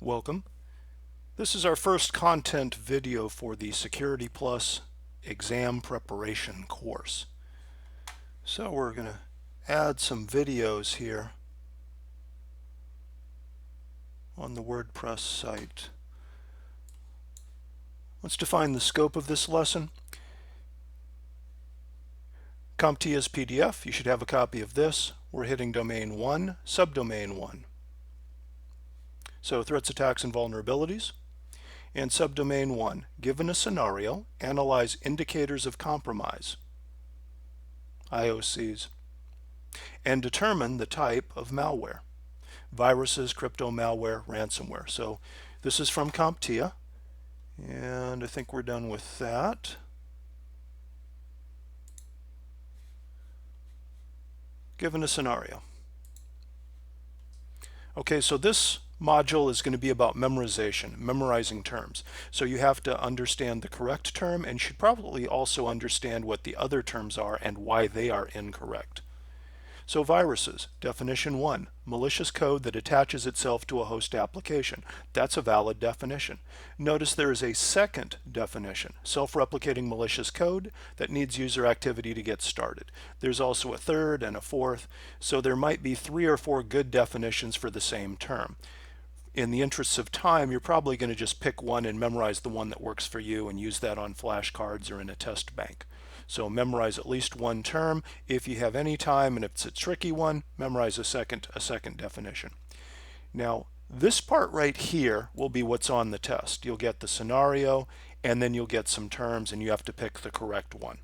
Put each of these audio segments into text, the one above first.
Welcome. This is our first content video for the Security Plus exam preparation course. So we're going to add some videos here on the WordPress site. Let's define the scope of this lesson. CompTIA's PDF, you should have a copy of this. We're hitting domain 1, subdomain 1. So threats, attacks, and vulnerabilities. And subdomain 1, given a scenario, analyze indicators of compromise, IOCs, and determine the type of malware, viruses, crypto malware, ransomware. So this is from CompTIA, and I think we're done with that. Given a scenario. Okay, so this module is going to be about memorization, memorizing terms. So you have to understand the correct term and should probably also understand what the other terms are and why they are incorrect. So viruses, definition 1, malicious code that attaches itself to a host application. That's a valid definition. Notice there is a second definition, self-replicating malicious code that needs user activity to get started. There's also a third and a fourth, so there might be 3 or 4 good definitions for the same term. In the interests of time, you're probably going to just pick one and memorize the one that works for you and use that on flashcards or in a test bank. So memorize at least one term. If you have any time and if it's a tricky one, memorize a second definition. Now, this part right here will be what's on the test. You'll get the scenario and then you'll get some terms and you have to pick the correct one.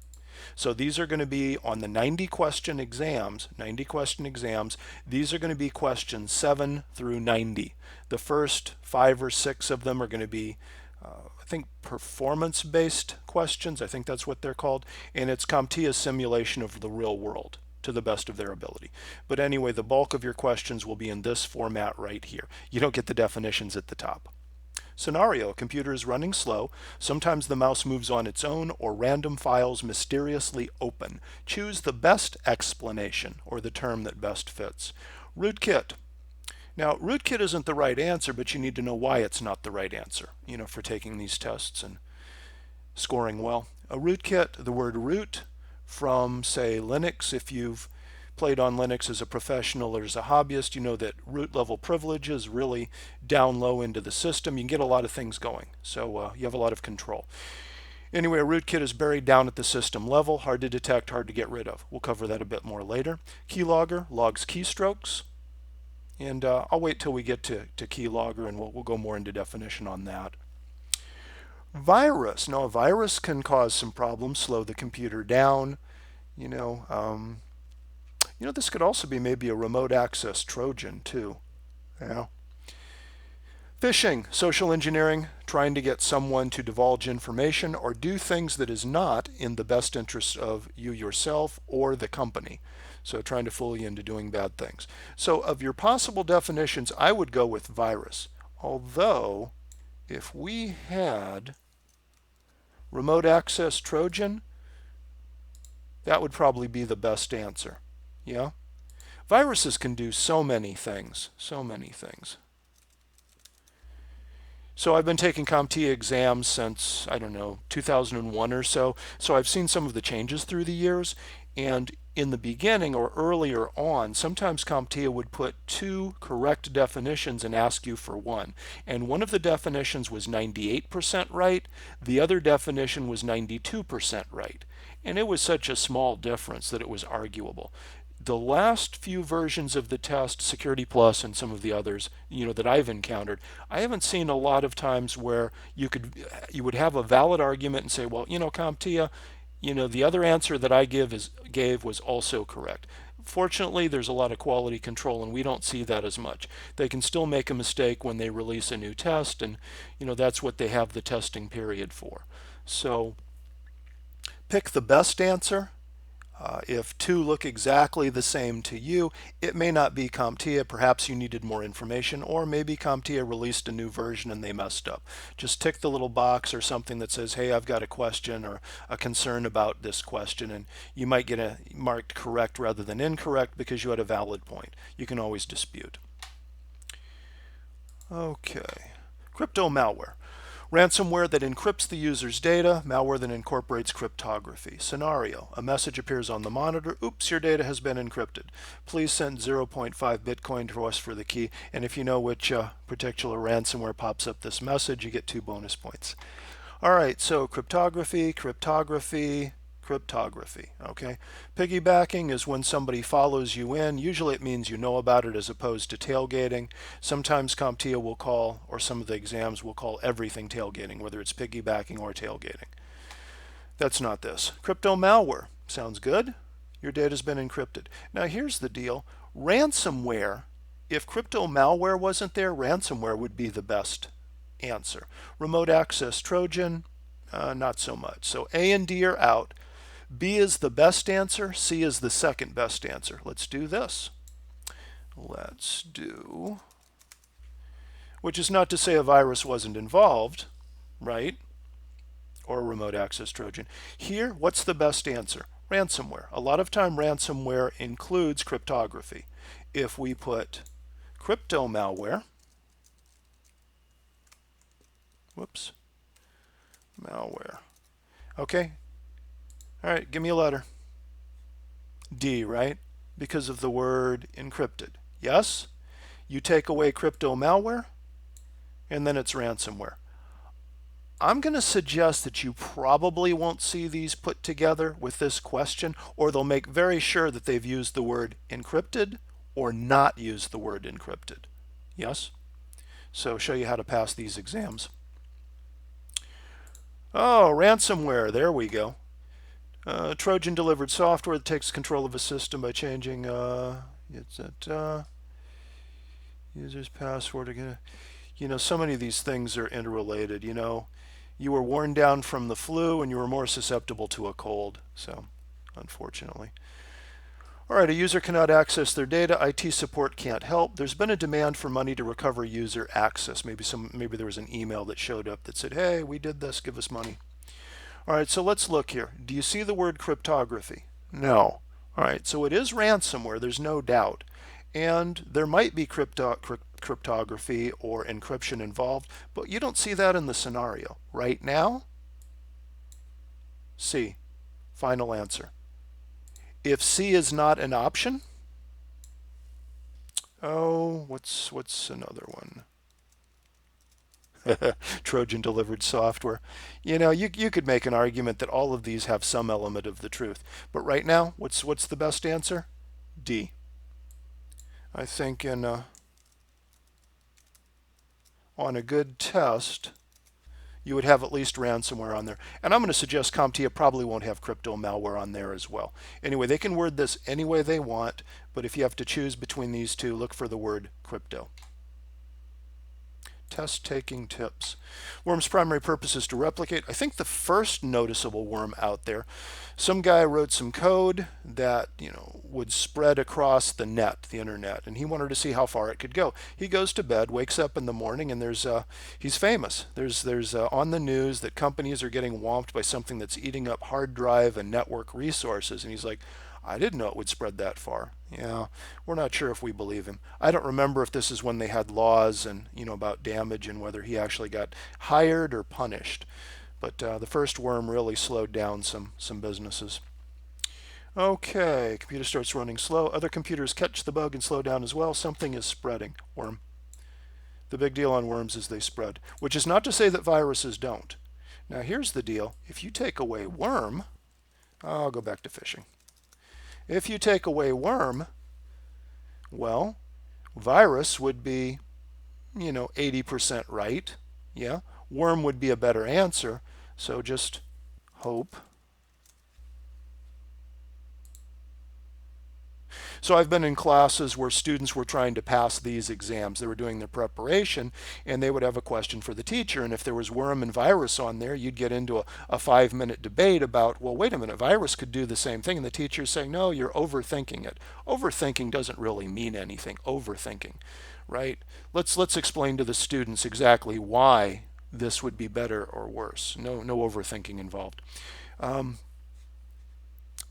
So these are going to be on the 90 question exams. These are going to be questions 7 through 90. The first 5 or 6 of them are going to be I think performance-based questions. I think that's what they're called. And it's CompTIA's simulation of the real world to the best of their ability. But anyway, the bulk of your questions will be in this format right here. You don't get the definitions at the top. Scenario, a computer is running slow. Sometimes the mouse moves on its own or random files mysteriously open. Choose the best explanation or the term that best fits. Rootkit. Now, rootkit isn't the right answer, but you need to know why it's not the right answer, for taking these tests and scoring well. A rootkit, the word root from, say, Linux. If you've played on Linux as a professional or as a hobbyist, you know that root level privilege is really down low into the system. You can get a lot of things going, so you have a lot of control. Anyway, a rootkit is buried down at the system level, hard to detect, hard to get rid of. We'll cover that a bit more later. Keylogger logs keystrokes. And I'll wait till we get to keylogger and we'll go more into definition on that. Virus. Now, a virus can cause some problems, slow the computer down. This could also be maybe a remote access Trojan too. Yeah. Phishing, social engineering, trying to get someone to divulge information or do things that is not in the best interest of you yourself or the company. So trying to fool you into doing bad things. So of your possible definitions, I would go with virus. Although, if we had remote access Trojan, that would probably be the best answer. Yeah? Viruses can do so many things. So I've been taking CompTIA exams since, 2001 or so. So I've seen some of the changes through the years. And in the beginning or earlier on, sometimes CompTIA would put 2 correct definitions and ask you for one. And one of the definitions was 98% right. The other definition was 92% right. And it was such a small difference that it was arguable. The last few versions of the test, Security Plus and some of the others, that I've encountered, I haven't seen a lot of times where you would have a valid argument and say, well, CompTIA, the other answer that I gave was also correct. Fortunately, there's a lot of quality control, and we don't see that as much. They can still make a mistake when they release a new test, and that's what they have the testing period for. So pick the best answer. If 2 look exactly the same to you, it may not be CompTIA. Perhaps you needed more information, or maybe CompTIA released a new version and they messed up. Just tick the little box or something that says, hey, I've got a question or a concern about this question, and you might get a marked correct rather than incorrect because you had a valid point. You can always dispute. Okay. Crypto malware. Ransomware that encrypts the user's data, malware that incorporates cryptography. Scenario: a message appears on the monitor, oops, your data has been encrypted. Please send zero point 0.5 Bitcoin to us for the key. And if you know which particular ransomware pops up this message, you get 2 bonus points. All right, so cryptography, cryptography, cryptography, okay? Piggybacking is when somebody follows you in. Usually it means you know about it as opposed to tailgating. Sometimes CompTIA will call, or some of the exams will call everything tailgating, whether it's piggybacking or tailgating. That's not this. Crypto malware. Sounds good? Your data's been encrypted. Now here's the deal. Ransomware, if crypto malware wasn't there, ransomware would be the best answer. Remote access Trojan, not so much. So A and D are out. B is the best answer. C is the second best answer. Let's do this. Let's do, which is not to say a virus wasn't involved, right? Or a remote access Trojan. Here, what's the best answer? Ransomware. A lot of time ransomware includes cryptography. If we put crypto malware, whoops, malware. Okay. All right, give me a letter. D, right? Because of the word encrypted. Yes? You take away crypto malware, and then it's ransomware. I'm going to suggest that you probably won't see these put together with this question, or they'll make very sure that they've used the word encrypted or not used the word encrypted. Yes? So show you how to pass these exams. Oh, ransomware. There we go. Trojan delivered software that takes control of a system by changing user's password again. You know, so many of these things are interrelated. You know, you were worn down from the flu and you were more susceptible to a cold. So, unfortunately. All right, a user cannot access their data. IT support can't help. There's been a demand for money to recover user access. Maybe there was an email that showed up that said, "Hey, we did this. Give us money." All right, so let's look here. Do you see the word cryptography? No. All right, so it is ransomware. There's no doubt. And there might be cryptography or encryption involved, but you don't see that in the scenario. Right now, C, final answer. If C is not an option, oh, what's another one? Trojan delivered software. You know, you could make an argument that all of these have some element of the truth. But right now, what's the best answer? D. I think on a good test, you would have at least ransomware on there. And I'm going to suggest CompTIA probably won't have crypto malware on there as well. Anyway, they can word this any way they want, but if you have to choose between these two, look for the word crypto. Test taking tips. Worm's primary purpose is to replicate. I think the first noticeable worm out there, some guy wrote some code that, you know, would spread across the net, the internet, and he wanted to see how far it could go. He goes to bed, wakes up in the morning, and he's famous. There's on the news that companies are getting whomped by something that's eating up hard drive and network resources, and he's like, I didn't know it would spread that far. Yeah, we're not sure if we believe him. I don't remember if this is when they had laws and, you know, about damage and whether he actually got hired or punished. But the first worm really slowed down some businesses. Okay, computer starts running slow. Other computers catch the bug and slow down as well. Something is spreading. Worm. The big deal on worms is they spread, which is not to say that viruses don't. Now here's the deal. If you take away worm, I'll go back to fishing. If you take away worm, well, virus would be, you know, 80% right. Yeah, worm would be a better answer. So just hope. So I've been in classes where students were trying to pass these exams. They were doing their preparation and they would have a question for the teacher. And if there was worm and virus on there, you'd get into a 5-minute debate about, well, wait a minute, virus could do the same thing. And the teacher's saying, no, you're overthinking it. Overthinking doesn't really mean anything. Overthinking, right? Let's explain to the students exactly why this would be better or worse. No overthinking involved.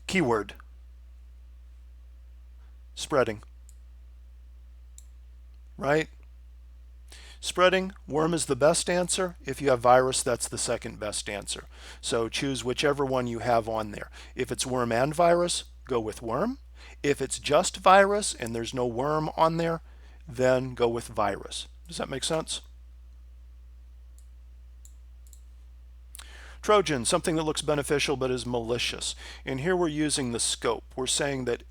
Keyword. Spreading, right? Spreading, worm is the best answer. If you have virus, that's the second best answer. So choose whichever one you have on there. If it's worm and virus, go with worm. If it's just virus and there's no worm on there, then go with virus. Does that make sense? Trojan, something that looks beneficial but is malicious. And here we're using the scope. We're saying that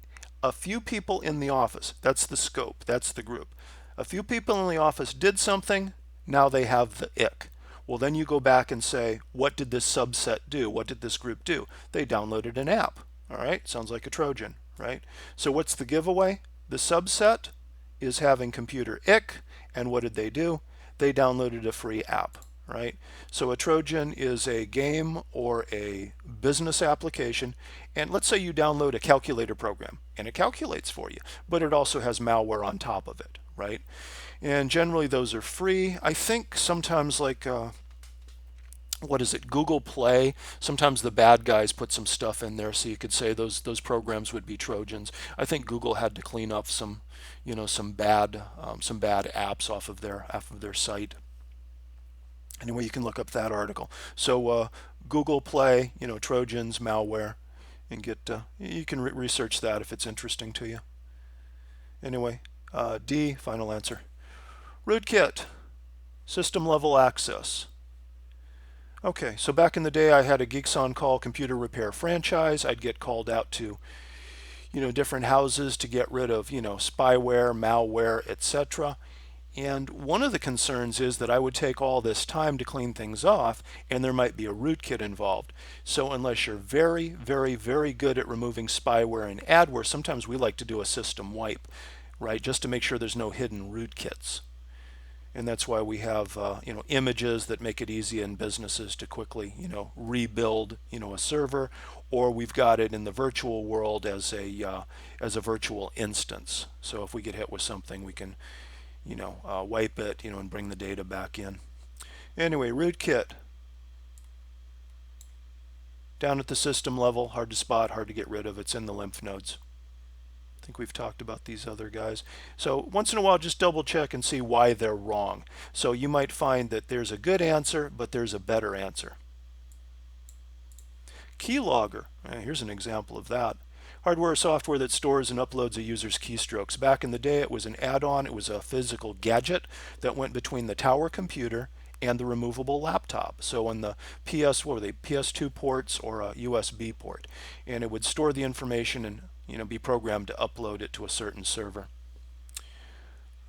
a few people in the office, that's the scope, that's the group. A few people in the office did something, now they have the ick. Well, then you go back and say, what did this subset do? What did this group do? They downloaded an app. All right, sounds like a Trojan, right? So what's the giveaway? The subset is having computer ick, and what did they do? They downloaded a free app, right? So a Trojan is a game or a business application, and let's say you download a calculator program, and it calculates for you, but it also has malware on top of it, right? And generally those are free. I think sometimes like what is it, Google Play, sometimes the bad guys put some stuff in there, so you could say those programs would be Trojans. I think Google had to clean up some, some bad apps off of their site. Anyway, you can look up that article. So Google Play, Trojans, malware, and get you can research that if it's interesting to you. Anyway, D, final answer. Rootkit, system level access. Okay, so back in the day I had a Geeks on Call computer repair franchise. I'd get called out to, different houses to get rid of, spyware, malware, etc. And one of the concerns is that I would take all this time to clean things off and there might be a rootkit involved. So unless you're very, very, very good at removing spyware and adware, sometimes we like to do a system wipe, right, just to make sure there's no hidden rootkits. And that's why we have images that make it easy in businesses to quickly rebuild a server, or we've got it in the virtual world as a virtual instance. So if we get hit with something, we can wipe it and bring the data back in. Anyway, rootkit, down at the system level, hard to spot, hard to get rid of. It's in the lymph nodes. I think we've talked about these other guys. So once in a while, just double check and see why they're wrong. So you might find that there's a good answer, but there's a better answer. Keylogger, here's an example of that. Hardware or software that stores and uploads a user's keystrokes. Back in the day, it was an add-on. It was a physical gadget that went between the tower computer and the removable laptop. So on the PS2 ports or a USB port. And it would store the information and be programmed to upload it to a certain server.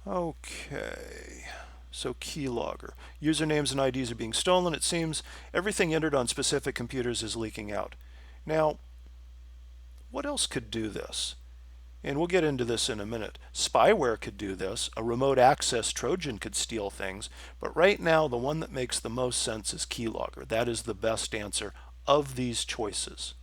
Okay, so keylogger. Usernames and IDs are being stolen. It seems everything entered on specific computers is leaking out. Now, what else could do this? And we'll get into this in a minute. Spyware could do this. A remote access Trojan could steal things. But right now, the one that makes the most sense is keylogger. That is the best answer of these choices.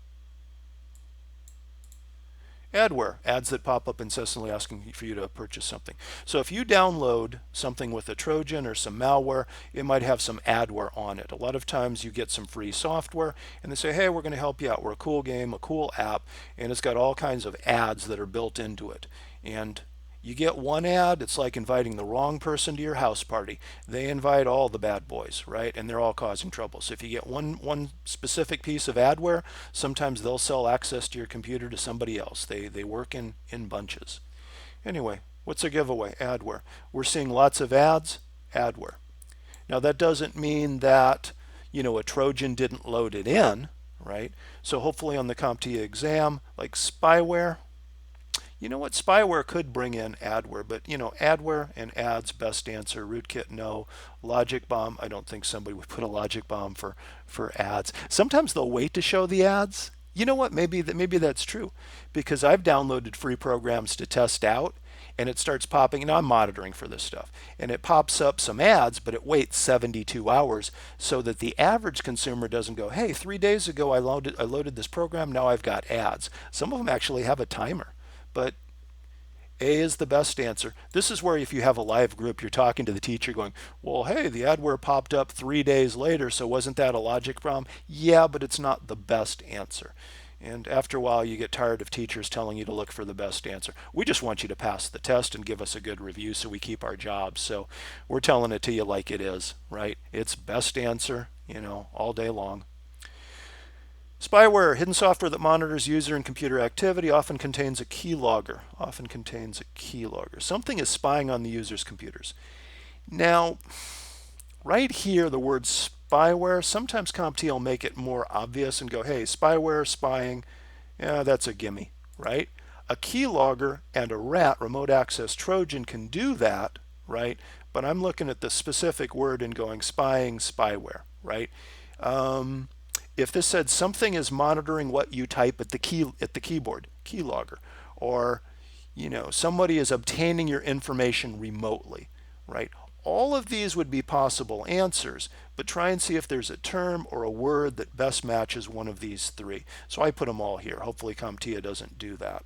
Adware, ads that pop up incessantly asking for you to purchase something. So if you download something with a Trojan or some malware, it might have some adware on it. A lot of times you get some free software and they say, hey, we're going to help you out. We're a cool game, a cool app, and it's got all kinds of ads that are built into it. And you get one ad, it's like inviting the wrong person to your house party. They invite all the bad boys, right? And they're all causing trouble. So if you get one specific piece of adware, sometimes they'll sell access to your computer to somebody else. They work in bunches. Anyway, what's a giveaway? Adware. We're seeing lots of ads, adware. Now that doesn't mean that, a Trojan didn't load it in, right? So hopefully on the CompTIA exam, like spyware, what? Spyware could bring in adware, but adware and ads, best answer. Rootkit, no. Logic bomb, I don't think somebody would put a logic bomb for ads. Sometimes they'll wait to show the ads. You know what? Maybe that's true, because I've downloaded free programs to test out, and it starts popping. I'm monitoring for this stuff, and it pops up some ads, but it waits 72 hours so that the average consumer doesn't go, hey, 3 days ago I loaded this program, now I've got ads. Some of them actually have a timer. But A is the best answer. This is where if you have a live group, you're talking to the teacher going, well, hey, the adware popped up 3 days later, so wasn't that a logic problem? Yeah, but it's not the best answer. And after a while, you get tired of teachers telling you to look for the best answer. We just want you to pass the test and give us a good review so we keep our jobs. So we're telling it to you like it is, right? It's best answer, all day long. Spyware, hidden software that monitors user and computer activity, often contains a keylogger. Often contains a keylogger. Something is spying on the user's computers. Now, right here, the word spyware, sometimes CompTIA will make it more obvious and go, hey, spyware, spying, yeah, that's a gimme, right? A keylogger and a rat, remote access Trojan, can do that, right? But I'm looking at the specific word and going spying, spyware, right? If this said something is monitoring what you type at the keyboard, keylogger, or somebody is obtaining your information remotely, right? All of these would be possible answers, but try and see if there's a term or a word that best matches one of these three. So I put them all here. Hopefully CompTIA doesn't do that.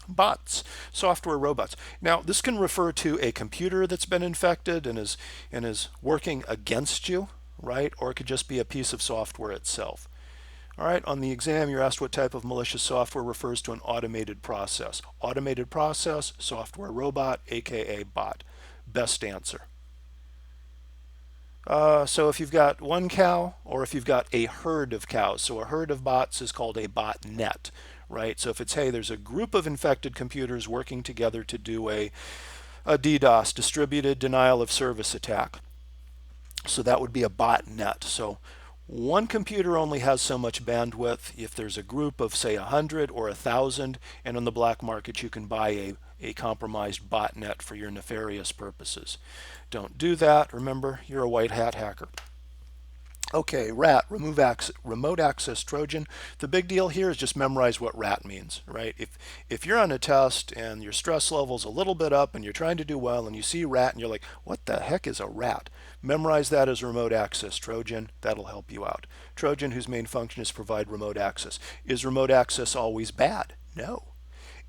Bots, software robots. Now, this can refer to a computer that's been infected and is working against you, right? Or it could just be a piece of software itself. All right, on the exam, you're asked what type of malicious software refers to an automated process. Automated process, software robot, aka bot. Best answer. So if you've got one cow or if you've got a herd of cows, so a herd of bots is called a botnet, right? So if it's, hey, there's a group of infected computers working together to do a DDoS, distributed denial of service attack. So that would be a botnet. So one computer only has so much bandwidth. If there's a group of, say, 100 or 1,000, and on the black market you can buy a compromised botnet for your nefarious purposes. Don't do that. Remember, you're a white hat hacker. Okay, rat, remote access Trojan. The big deal here is just memorize what rat means, right? If you're on a test and your stress level's a little bit up and you're trying to do well and you see rat and you're like, what the heck is a rat? Memorize that as remote access Trojan. That'll help you out. Trojan, whose main function is to provide remote access. Is remote access always bad? No.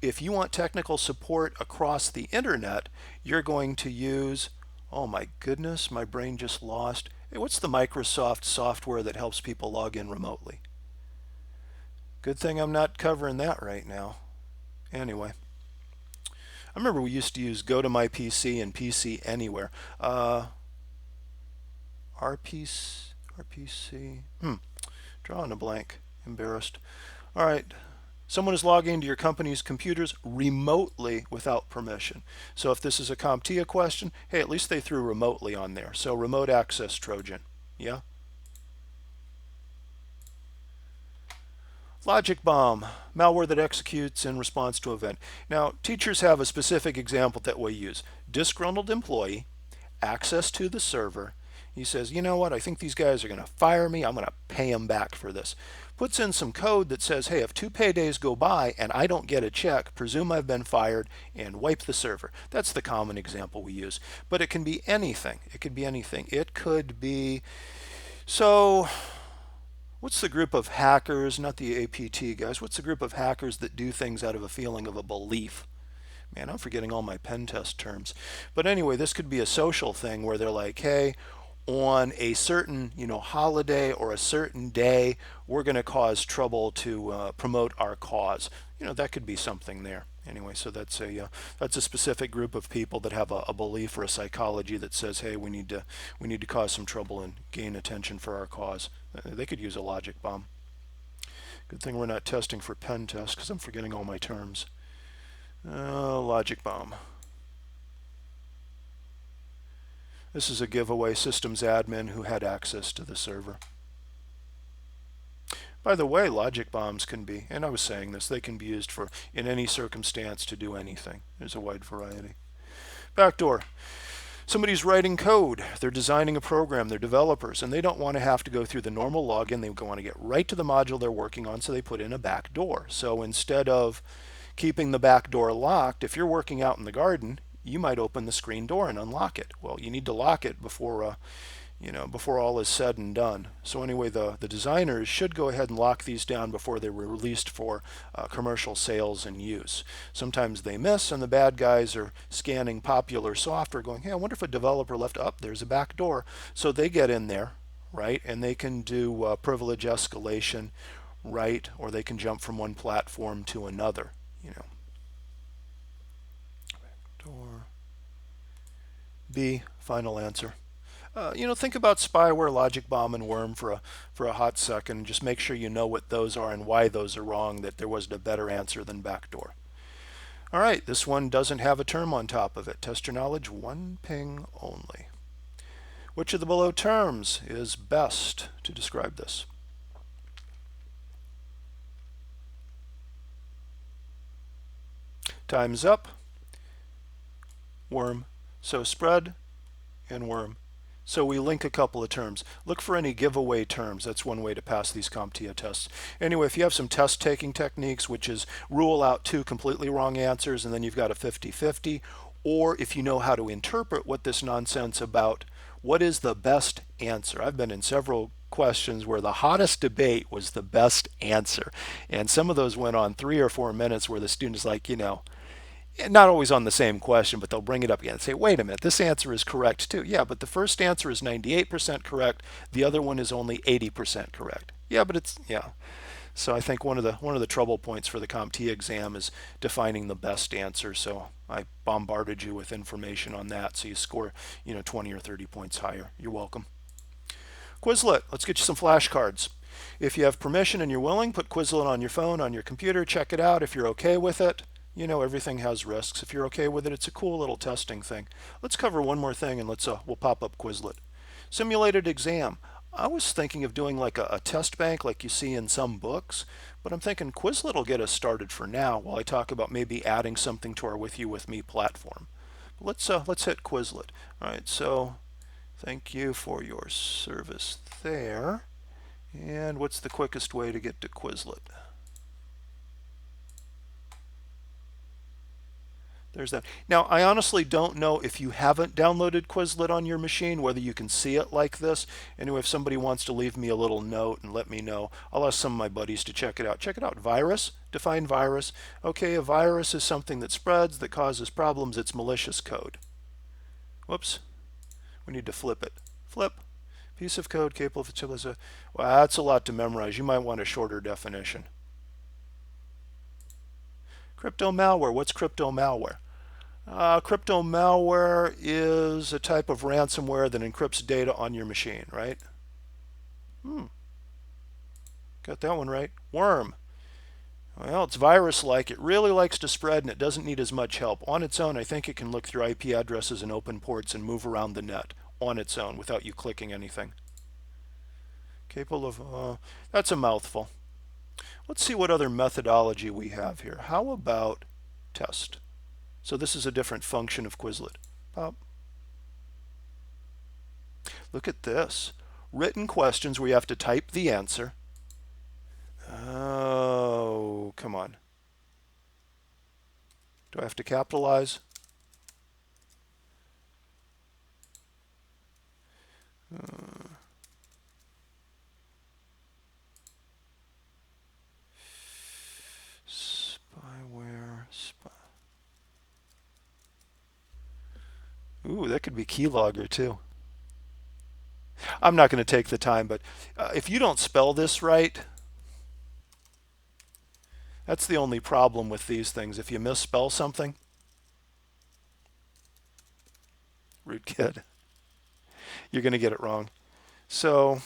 If you want technical support across the internet, you're going to use, oh my goodness, my brain just lost. Hey, what's the Microsoft software that helps people log in remotely? Good thing I'm not covering that right now. Anyway, I remember we used to use Go to My PC and PC Anywhere. RPC, drawing a blank, embarrassed. All right, someone is logging into your company's computers remotely without permission. So if this is a CompTIA question, hey, at least they threw remotely on there. So remote access Trojan, yeah? Logic bomb, malware that executes in response to an event. Now, teachers have a specific example that we use. Disgruntled employee, access to the server. He says, you know what, I think these guys are going to fire me. I'm going to pay them back for this. Puts in some code that says, hey, if 2 paydays go by and I don't get a check, presume I've been fired and wipe the server. That's the common example we use. But it can be anything. It could be anything. It could be, so what's the group of hackers, not the APT guys, what's the group of hackers that do things out of a feeling of a belief? Man, I'm forgetting all my pen test terms. But anyway, this could be a social thing where they're like, hey, on a certain holiday or a certain day, we're going to cause trouble to promote our cause. That could be something there. Anyway, so that's a specific group of people that have a belief or a psychology that says, hey, we need to cause some trouble and gain attention for our cause. They could use a logic bomb. Good thing we're not testing for pen tests because I'm forgetting all my terms. Logic bomb. This is a giveaway systems admin who had access to the server. By the way, logic bombs can be, and I was saying this, they can be used for in any circumstance to do anything. There's a wide variety. Backdoor. Somebody's writing code. They're designing a program. They're developers, and they don't want to have to go through the normal login. They want to get right to the module they're working on, so they put in a backdoor. So instead of keeping the back door locked, if you're working out in the garden, you might open the screen door and unlock it. Well, you need to lock it before all is said and done. So anyway, the designers should go ahead and lock these down before they're released for commercial sales and use. Sometimes they miss, and the bad guys are scanning popular software going, hey, I wonder if a developer left up, there's a back door. So they get in there, right? And they can do privilege escalation, right? Or they can jump from one platform to another, you know. Door. B, final answer. Think about spyware, logic bomb, and worm for a hot second. Just make sure you know what those are and why those are wrong, that there wasn't a better answer than backdoor. All right, this one doesn't have a term on top of it. Test your knowledge, one ping only. Which of the below terms is best to describe this? Time's up. Worm. So spread and worm. So we link a couple of terms. Look for any giveaway terms. That's one way to pass these CompTIA tests. Anyway, if you have some test taking techniques, which is rule out two completely wrong answers and then you've got a 50-50, or if you know how to interpret what this nonsense about what is the best answer. I've been in several questions where the hottest debate was the best answer. And some of those went on 3 or 4 minutes where the student is like, not always on the same question, but they'll bring it up again and say, wait a minute, this answer is correct too. Yeah, but the first answer is 98% correct. The other one is only 80% correct. Yeah, but yeah. So I think one of the trouble points for the CompTIA exam is defining the best answer. So I bombarded you with information on that, so you score 20 or 30 points higher. You're welcome. Quizlet, let's get you some flashcards. If you have permission and you're willing, put Quizlet on your phone, on your computer, check it out. If you're okay with it, everything has risks. If you're okay with it, it's a cool little testing thing. Let's cover one more thing and we'll pop up Quizlet. Simulated exam. I was thinking of doing like a test bank like you see in some books, but I'm thinking Quizlet will get us started for now while I talk about maybe adding something to our With You With Me platform. Let's hit Quizlet. All right, so thank you for your service there. And what's the quickest way to get to Quizlet? There's that. Now, I honestly don't know if you haven't downloaded Quizlet on your machine, whether you can see it like this. Anyway, if somebody wants to leave me a little note and let me know, I'll ask some of my buddies to check it out. Check it out. Virus. Define virus. Okay, a virus is something that spreads, that causes problems. It's malicious code. Whoops. We need to flip it. Flip. Piece of code capable of utilization. Well, that's a lot to memorize. You might want a shorter definition. Crypto malware. What's crypto malware? Crypto malware is a type of ransomware that encrypts data on your machine, right? Got that one right. Worm. Well, it's virus-like. It really likes to spread and it doesn't need as much help. On its own, I think it can look through IP addresses and open ports and move around the net on its own without you clicking anything. Capable of, that's a mouthful. Let's see what other methodology we have here. How about test? So this is a different function of Quizlet. Pop. Look at this. Written questions where you have to type the answer. Oh, come on. Do I have to capitalize? Spyware. Ooh, that could be keylogger too. I'm not going to take the time, but if you don't spell this right, that's the only problem with these things. If you misspell something, rootkit, you're going to get it wrong. So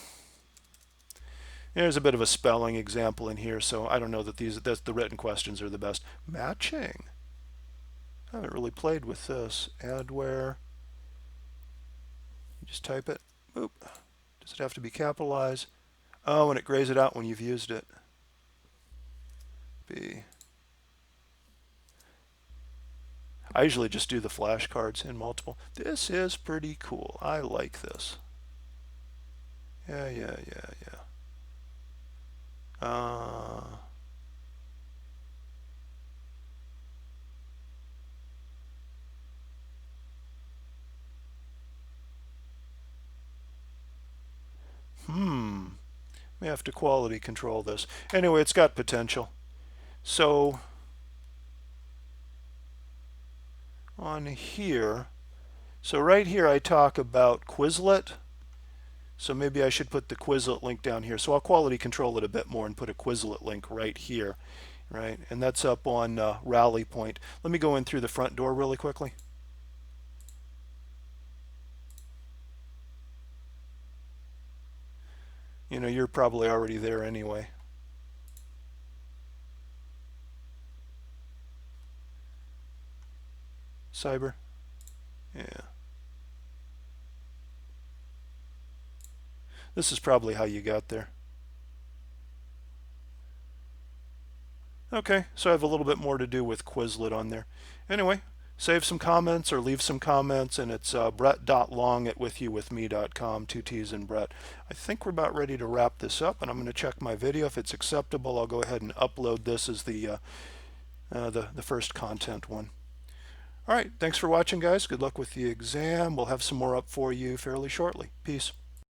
there's a bit of a spelling example in here, so I don't know that the written questions are the best. Matching. I haven't really played with this. Adware. You just type it. Boop. Does it have to be capitalized? Oh, and it grays it out when you've used it. B. I usually just do the flashcards in multiple. This is pretty cool. I like this. Yeah. May have to quality control this. Anyway, it's got potential. So on here, so right here I talk about Quizlet. So maybe I should put the Quizlet link down here. So I'll quality control it a bit more and put a Quizlet link right here, right? And that's up on Rally Point. Let me go in through the front door really quickly. You know, you're probably already there anyway. Cyber? Yeah. This is probably how you got there. Okay, so I have a little bit more to do with Quizlet on there. Anyway, save some comments or leave some comments, and it's brett.long@withyouwithme.com, two T's in Brett. I think we're about ready to wrap this up, and I'm going to check my video. If it's acceptable, I'll go ahead and upload this as the first content one. All right, thanks for watching, guys. Good luck with the exam. We'll have some more up for you fairly shortly. Peace.